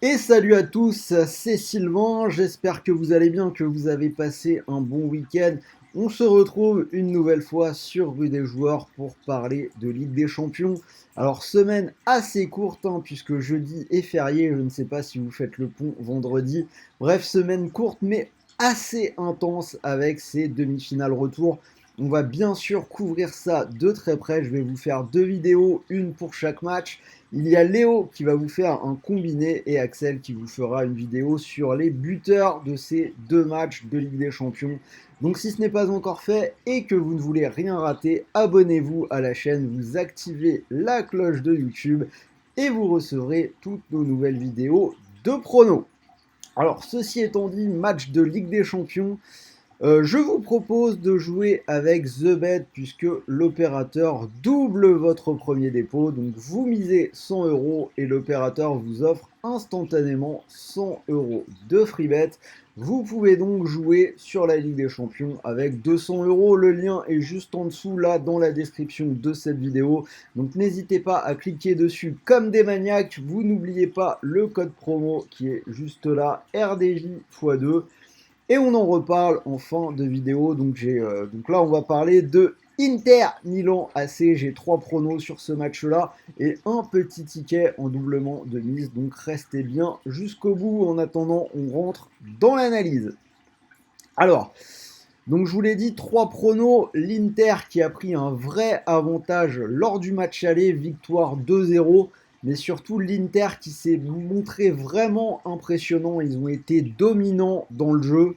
Et salut à tous, c'est Sylvain, j'espère que vous allez bien, que vous avez passé un bon week-end. On se retrouve une nouvelle fois sur Rue des Joueurs pour parler de Ligue des Champions. Alors semaine assez courte puisque jeudi est férié, je ne sais pas si vous faites le pont vendredi. Bref, semaine courte mais assez intense avec ces demi-finales retour. On va bien sûr couvrir ça de très près, je vais vous faire deux vidéos, une pour chaque match. Il y a Léo qui va vous faire un combiné et Axel qui vous fera une vidéo sur les buteurs de ces deux matchs de Ligue des Champions. Donc si ce n'est pas encore fait et que vous ne voulez rien rater, abonnez-vous à la chaîne, vous activez la cloche de YouTube et vous recevrez toutes nos nouvelles vidéos de pronos. Alors ceci étant dit, match de Ligue des Champions. Je vous propose de jouer avec The Bet puisque l'opérateur double votre premier dépôt. Donc vous misez 100 euros et l'opérateur vous offre instantanément 100 euros de free bet. Vous pouvez donc jouer sur la Ligue des Champions avec 200 euros. Le lien est juste en dessous là dans la description de cette vidéo. Donc n'hésitez pas à cliquer dessus comme des maniaques. Vous n'oubliez pas le code promo qui est juste là, RDJ x2. Et on en reparle en fin de vidéo. Donc là, on va parler de Inter Milan AC. J'ai 3 pronos sur ce match-là et un petit ticket en doublement de mise. Donc restez bien jusqu'au bout. En attendant, on rentre dans l'analyse. Alors, donc je vous l'ai dit, 3 pronos. L'Inter qui a pris un vrai avantage lors du match aller, victoire 2-0. Mais surtout l'Inter qui s'est montré vraiment impressionnant. Ils ont été dominants dans le jeu.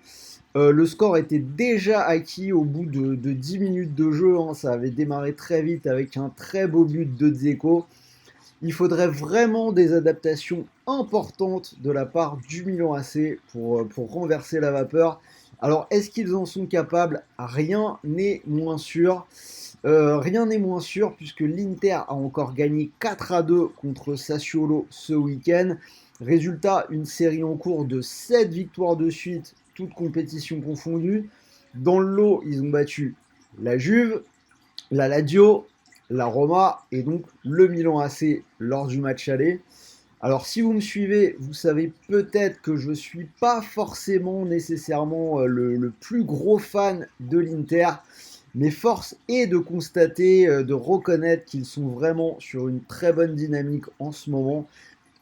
Le score était déjà acquis au bout de 10 minutes de jeu. Ça avait démarré très vite avec un très beau but de Dzeko. Il faudrait vraiment des adaptations importantes de la part du Milan AC pour renverser la vapeur. Alors, est-ce qu'ils en sont capables? Rien n'est moins sûr. Rien n'est moins sûr puisque l'Inter a encore gagné 4-2 contre Sassuolo ce week-end. Résultat, une série en cours de 7 victoires de suite, toutes compétitions confondues. Dans le lot, ils ont battu la Juve, la Lazio, la Roma et donc le Milan AC lors du match aller. Alors si vous me suivez, vous savez peut-être que je ne suis pas forcément nécessairement le plus gros fan de l'Inter, mais force est de constater, de reconnaître qu'ils sont vraiment sur une très bonne dynamique en ce moment.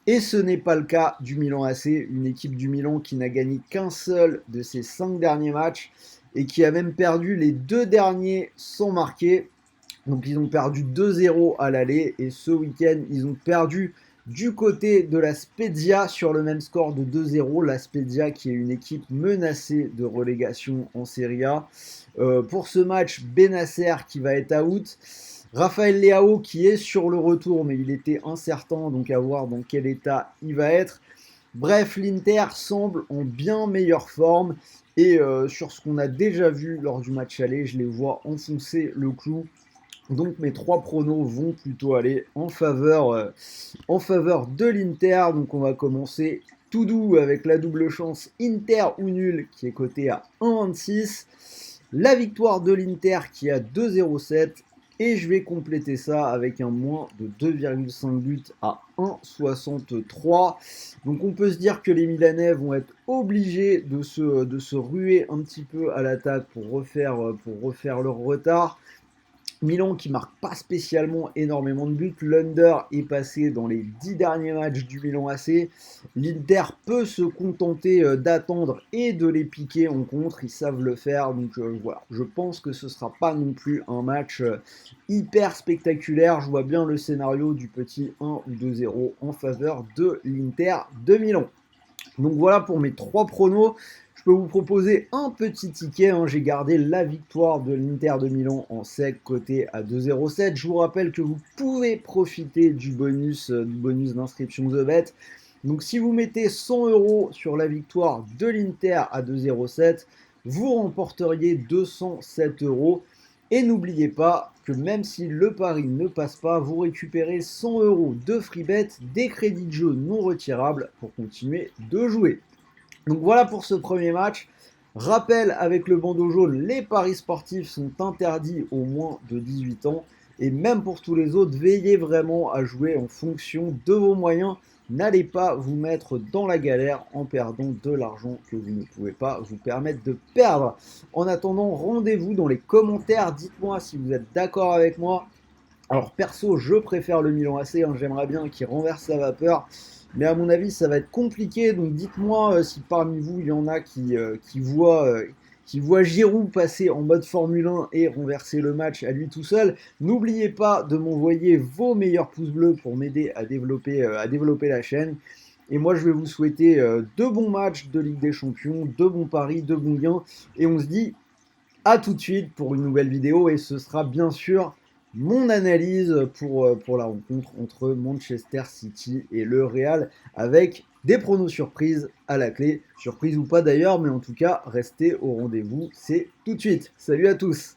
Et ce n'est pas le cas du Milan AC, une équipe du Milan qui n'a gagné qu'un seul de ses 5 derniers matchs et qui a même perdu les 2 derniers sans marquer. Donc ils ont perdu 2-0 à l'aller et ce week-end ils ont perdu du côté de la Spezia sur le même score de 2-0. La Spezia qui est une équipe menacée de relégation en Serie A. Pour ce match, Benasser qui va être out. Raphaël Leao qui est sur le retour mais il était incertain donc à voir dans quel état il va être. Bref, l'Inter semble en bien meilleure forme et sur ce qu'on a déjà vu lors du match aller, je les vois enfoncer le clou. Donc mes 3 pronos vont plutôt aller en faveur de l'Inter. Donc on va commencer tout doux avec la double chance Inter ou nul qui est coté à 1,26. La victoire de l'Inter qui est à 2,07. Et je vais compléter ça avec un moins de 2,5 buts à 1,63. Donc on peut se dire que les Milanais vont être obligés de se ruer un petit peu à l'attaque pour refaire leur retard. Milan qui marque pas spécialement énormément de buts. L'under est passé dans les 10 derniers matchs du Milan AC. L'Inter peut se contenter d'attendre et de les piquer en contre. Ils savent le faire. Donc voilà, je pense que ce ne sera pas non plus un match hyper spectaculaire. Je vois bien le scénario du petit 1 ou 2-0 en faveur de l'Inter de Milan. Donc voilà pour mes 3 pronos. Je peux vous proposer un petit ticket. J'ai gardé la victoire de l'Inter de Milan en sec, coté à 2,07. Je vous rappelle que vous pouvez profiter du bonus d'inscription The Bet. Donc si vous mettez 100 euros sur la victoire de l'Inter à 2,07, vous remporteriez 207 euros. Et n'oubliez pas que même si le pari ne passe pas, vous récupérez 100 euros de free bet, des crédits de jeu non retirables pour continuer de jouer. Donc voilà pour ce premier match. Rappel avec le bandeau jaune, les paris sportifs sont interdits aux moins de 18 ans. Et même pour tous les autres, veillez vraiment à jouer en fonction de vos moyens. N'allez pas vous mettre dans la galère en perdant de l'argent que vous ne pouvez pas vous permettre de perdre. En attendant, rendez-vous dans les commentaires. Dites-moi si vous êtes d'accord avec moi. Alors perso, je préfère le Milan AC, hein, j'aimerais bien qu'il renverse la vapeur, mais à mon avis ça va être compliqué, donc dites-moi si parmi vous il y en a qui voient Giroud passer en mode Formule 1 et renverser le match à lui tout seul. N'oubliez pas de m'envoyer vos meilleurs pouces bleus pour m'aider à développer la chaîne. Et moi je vais vous souhaiter de bons matchs de Ligue des Champions, de bons paris, de bons gains, et on se dit à tout de suite pour une nouvelle vidéo et ce sera bien sûr mon analyse pour la rencontre entre Manchester City et le Real avec des pronos surprises à la clé. Surprise ou pas d'ailleurs, mais en tout cas, restez au rendez-vous. C'est tout de suite. Salut à tous!